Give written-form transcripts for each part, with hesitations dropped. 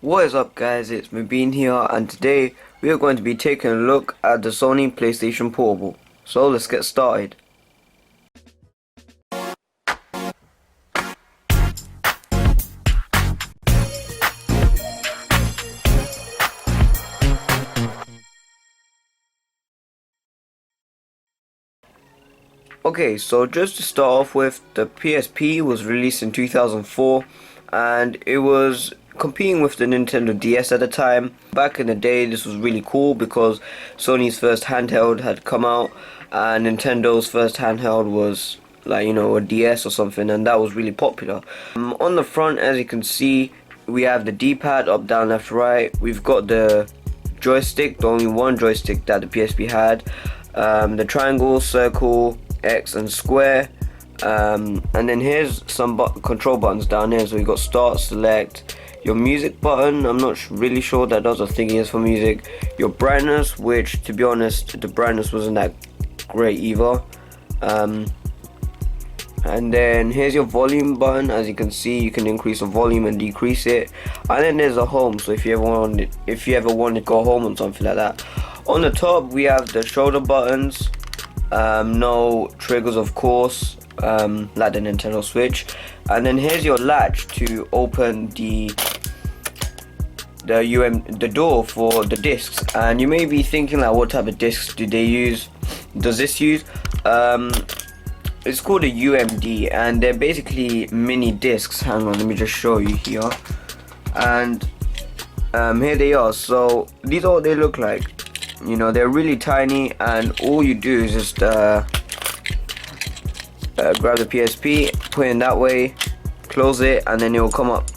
What is up guys, it's me Bean here, and today we are going to be taking a look at the Sony PlayStation Portable. So let's get started. Okay, so just to start off with, the PSP was released in 2004 and it was competing with the Nintendo DS at the time. Back in the day, this was really cool because Sony's first handheld had come out and Nintendo's first handheld was like, you know, a DS or something, and that was really popular. On the front, as you can see, we have the D-pad, up, down, left, right. We've got the joystick, the only one joystick that the PSP had. The triangle, circle, X and square, and then here's some control buttons down here. So we got start, select, your music button. I'm not really sure that does a thing is for music. Your brightness, which to be honest the brightness wasn't that great either. And then here's your volume button. As you can see, you can increase the volume and decrease it. And then there's a home, so if you ever want to go home or something like that. On the top we have the shoulder buttons. No triggers, of course, like the Nintendo Switch. And then here's your latch to open the door for the discs. And you may be thinking, like, what type of discs does this use? It's called a UMD, and they're basically mini discs. Hang on, let me just show you here. And here they are. So these are what they look like. You know, they're really tiny, and all you do is just grab the PSP, put it in that way, close it, and then it will come up.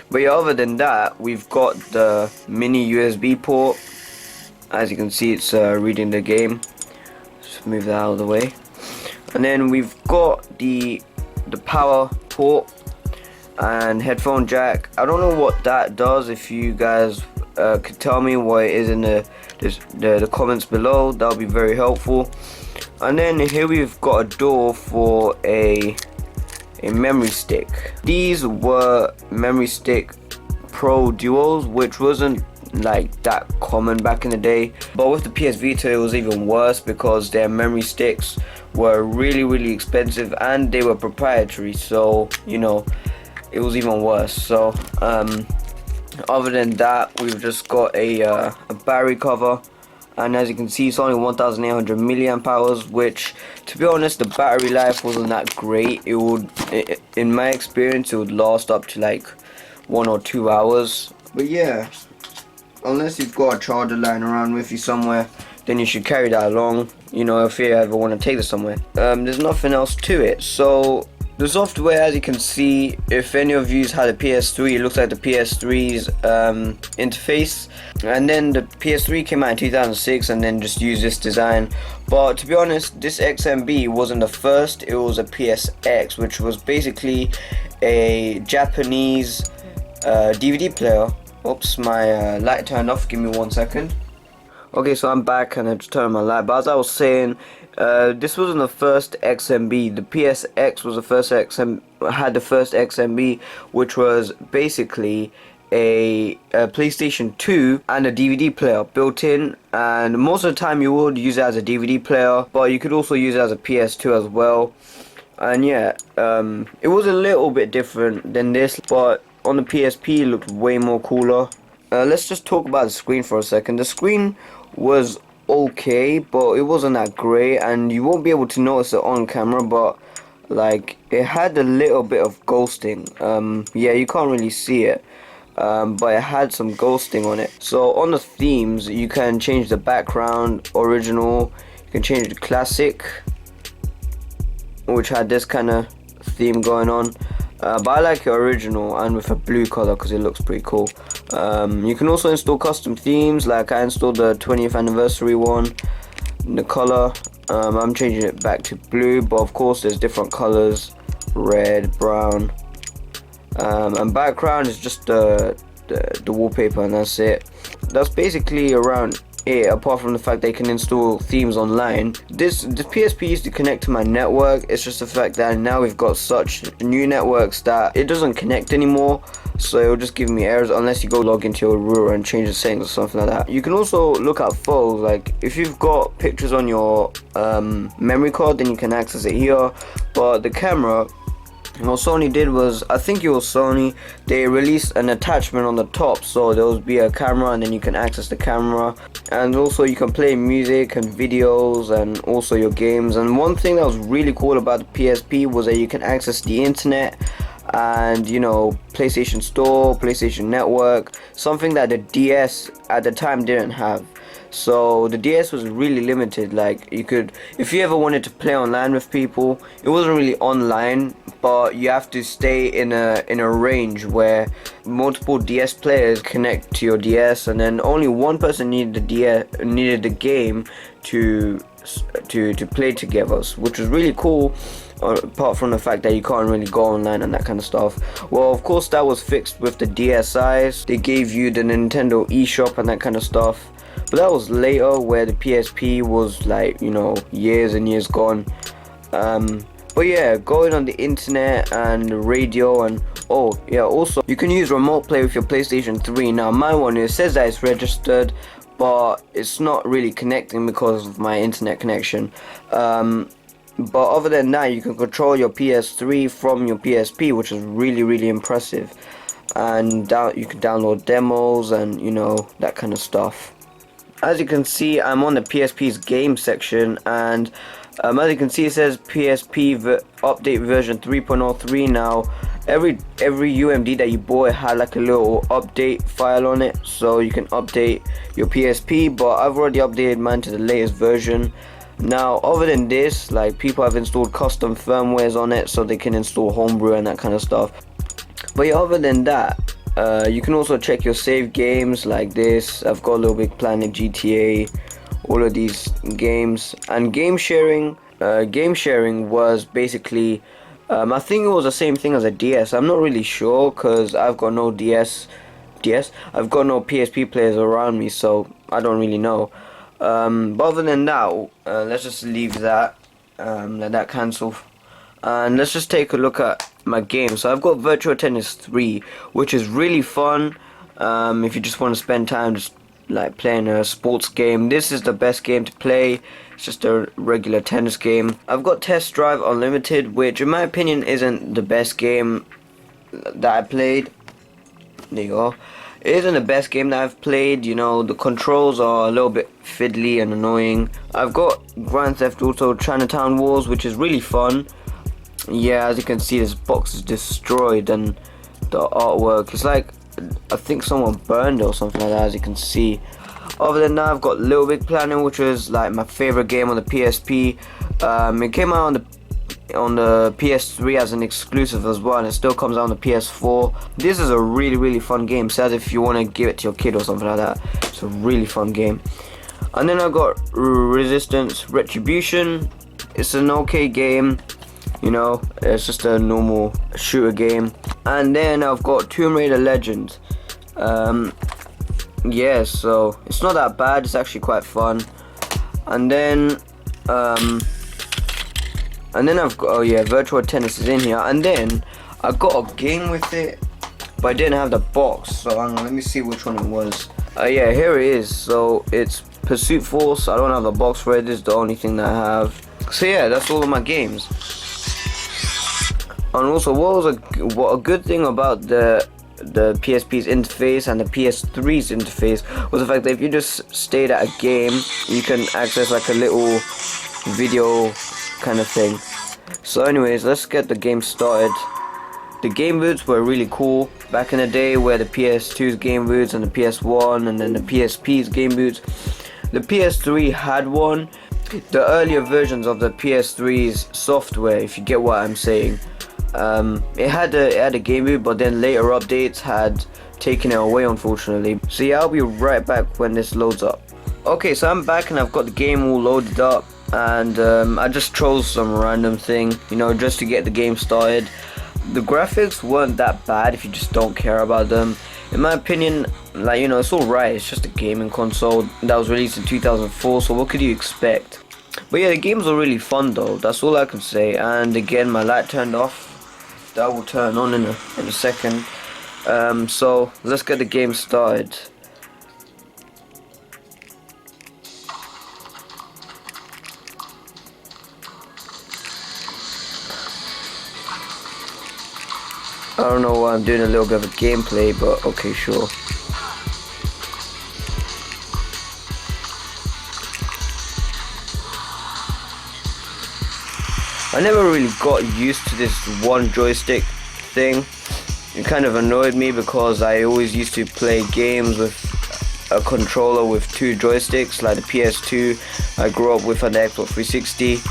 But yeah, other than that, we've got the mini USB port. As you can see, it's reading the game. Just move that out of the way. And then we've got the power port and headphone jack. I don't know what that does. If you guys could tell me what it is in the comments below, that would be very helpful. And then here we've got a door for a memory stick. These were memory stick Pro Duos, which wasn't like that common back in the day, but with the PS Vita it was even worse because their memory sticks were really expensive and they were proprietary, so you know, it was even worse. So other than that, we've just got a battery cover, and as you can see, it's only 1800 milliamp hours, which to be honest the battery life wasn't that great. In my experience, it would last up to like 1 or 2 hours. But yeah, unless you've got a charger lying around with you somewhere, then you should carry that along, you know, if you ever want to take this somewhere. There's nothing else to it. So the software, as you can see, if any of you had a PS3, it looks like the PS3's interface. And then the PS3 came out in 2006 and then just used this design. But to be honest, this XMB wasn't the first, it was a PSX, which was basically a Japanese DVD player. Oops, my light turned off, give me 1 second. Okay, so I'm back and I just turned my light. But as I was saying, this wasn't the first XMB. The PSX was the first had the first XMB, which was basically a PlayStation 2 and a DVD player built in. And most of the time you would use it as a DVD player, but you could also use it as a PS2 as well. And yeah, it was a little bit different than this, but on the PSP it looked way more cooler. Let's just talk about the screen for a second. The screen was okay, but it wasn't that great, and you won't be able to notice it on camera, but like it had a little bit of ghosting. Yeah, you can't really see it, but it had some ghosting on it. So on the themes, you can change the background, original, you can change the classic, which had this kind of theme going on. But I like your original and with a blue color because it looks pretty cool. You can also install custom themes, like I installed the 20th anniversary one. The color, I'm changing it back to blue, but of course there's different colors, red, brown, and background is just the wallpaper, and that's it. That's basically around it, apart from the fact they can install themes online. This PSP used to connect to my network. It's just the fact that now we've got such new networks that it doesn't connect anymore, so it'll just give me errors unless you go log into your router and change the settings or something like that. You can also look at photos, like if you've got pictures on your memory card, then you can access it here. But the camera, what Sony did was, I think it was Sony, they released an attachment on the top, so there will be a camera and then you can access the camera, and also you can play music and videos and also your games. And one thing that was really cool about the PSP was that you can access the internet and, you know, PlayStation Store, PlayStation Network, something that the DS at the time didn't have. So the DS was really limited. Like, you could, if you ever wanted to play online with people, it wasn't really online, but you have to stay in a range where multiple DS players connect to your DS, and then only one person needed the game to play together, which was really cool. Apart from the fact that you can't really go online and that kind of stuff. Well, of course, that was fixed with the DSi's. They gave you the Nintendo eShop and that kind of stuff. But that was later, where the PSP was, like, you know, years and years gone. But yeah, going on the internet and radio, and oh yeah, also you can use remote play with your PlayStation 3. Now my one, it says that it's registered, but it's not really connecting because of my internet connection. But other than that, you can control your PS3 from your PSP, which is really impressive. And you can download demos and, you know, that kind of stuff. As you can see, I'm on the PSP's game section, and as you can see, it says PSP update version 3.03. Now every UMD that you bought had like a little update file on it, so you can update your PSP, but I've already updated mine to the latest version. Now, other than this, like, people have installed custom firmwares on it so they can install homebrew and that kind of stuff. But yeah, other than that, you can also check your save games like this. I've got Little Big Planet, GTA, all of these games. And game sharing was basically, I think it was the same thing as a DS. I'm not really sure because I've got no I've got no PSP players around me, so I don't really know. But other than that, let's just leave that, let that cancel, and let's just take a look at my game. So I've got Virtua Tennis 3, which is really fun. If you just want to spend time just like playing a sports game, this is the best game to play. It's just a regular tennis game. I've got Test Drive Unlimited, which in my opinion isn't the best game that I played. There you go. It isn't the best game that I've played. You know, the controls are a little bit fiddly and annoying. I've got Grand Theft Auto Chinatown Wars, which is really fun. Yeah, as you can see, this box is destroyed, and the artwork is like, I think someone burned it or something like that, as you can see. Other than that, I've got Little Big Planet, which was like my favorite game on the PSP. It came out on the PS3 as an exclusive as well, and it still comes out on the PS4. This is a really fun game, so as if you want to give it to your kid or something like that. It's a really fun game. And then I got Resistance Retribution. It's an okay game, you know, it's just a normal shooter game. And then I've got Tomb Raider Legends. Yeah, so it's not that bad, it's actually quite fun. And then I've got, oh yeah, Virtua Tennis is in here. And then I got a game with it, but I didn't have the box, so hang on, let me see which one it was. Yeah, here it is. So it's Pursuit Force. I don't have the box for it, this is the only thing that I have. So yeah, that's all of my games. And also, what a good thing about the PSP's interface and the PS3's interface was the fact that if you just stayed at a game, you can access like a little video kind of thing. So anyways, let's get the game started. The game boots were really cool back in the day, where the PS2's game boots and the PS1 and then the PSP's game boots. The PS3 had one. The earlier versions of the PS3's software, if you get what I'm saying, it had a game boot, but then later updates had taken it away, unfortunately. So yeah, I'll be right back when this loads up. Okay, so I'm back and I've got the game all loaded up, and I just chose some random thing, you know, just to get the game started. the graphics weren't that bad if you just don't care about them. In my opinion, like, you know, it's alright. It's just a gaming console that was released in 2004, so what could you expect? But yeah, the games are really fun though, that's all I can say. And again, my light turned off. That will turn on in a second. So let's get the game started. I don't know why I'm doing a little bit of a gameplay, but okay, sure. I never really got used to this one joystick thing. It kind of annoyed me because I always used to play games with a controller with two joysticks, like the PS2 I grew up with on the Xbox 360.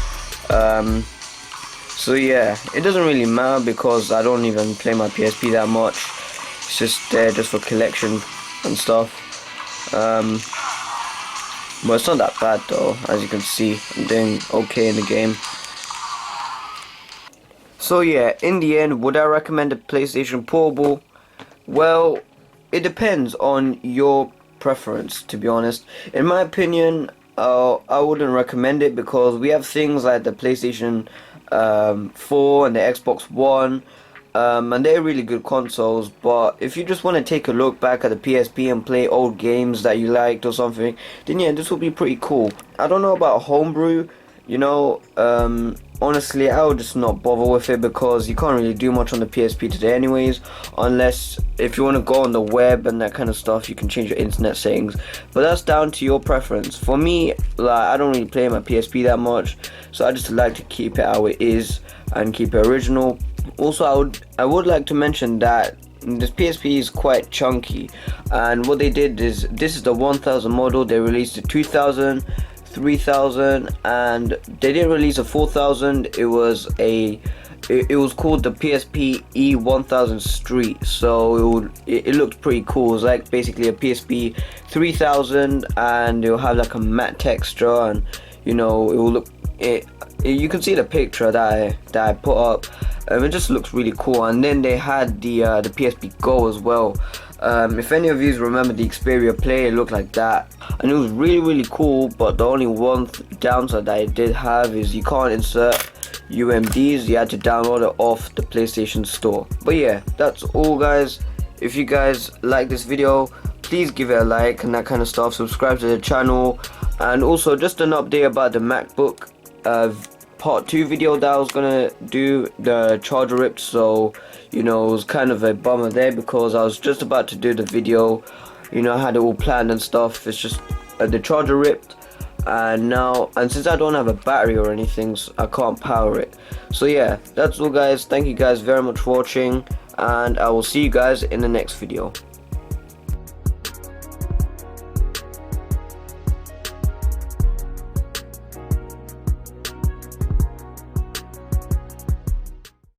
So yeah, it doesn't really matter because I don't even play my PSP that much. It's just there just for collection and stuff. But it's not that bad though, as you can see. I'm doing okay in the game. So yeah, in the end, would I recommend a PlayStation Portable? Well, it depends on your preference, to be honest. In my opinion, I wouldn't recommend it because we have things like the PlayStation 4 and the Xbox One, and they're really good consoles. But if you just want to take a look back at the PSP and play old games that you liked or something, then yeah, this will be pretty cool. I don't know about homebrew, you know. Honestly, I would just not bother with it because you can't really do much on the PSP today anyways, unless if you want to go on the web and that kind of stuff, you can change your internet settings, but that's down to your preference. For me, like, I don't really play my PSP that much, so I just like to keep it how it is and keep it original. Also, I would like to mention that this PSP is quite chunky, and what they did is, this is the 1000 model. They released the 2000, 3000, and they didn't release a 4000. It was called the PSP E1000 Street, so it looked pretty cool. It was like basically a PSP 3000, and it will have like a matte texture, and you know, it will look you can see the picture that I put up. It just looks really cool. And then they had the PSP Go as well. If any of you remember the Xperia Play, it looked like that, and it was really cool. But the only one downside that it did have is you can't insert UMDs. You had to download it off the PlayStation Store. But yeah, that's all, guys. If you guys like this video, please give it a like and that kind of stuff. Subscribe to the channel, and also just an update about the MacBook part 2 video that I was gonna do. The charger ripped, so you know, it was kind of a bummer there because I was just about to do the video. You know, I had it all planned and stuff. It's just the charger ripped, and since I don't have a battery or anything, so I can't power it. So yeah, that's all, guys. Thank you guys very much for watching, and I will see you guys in the next video.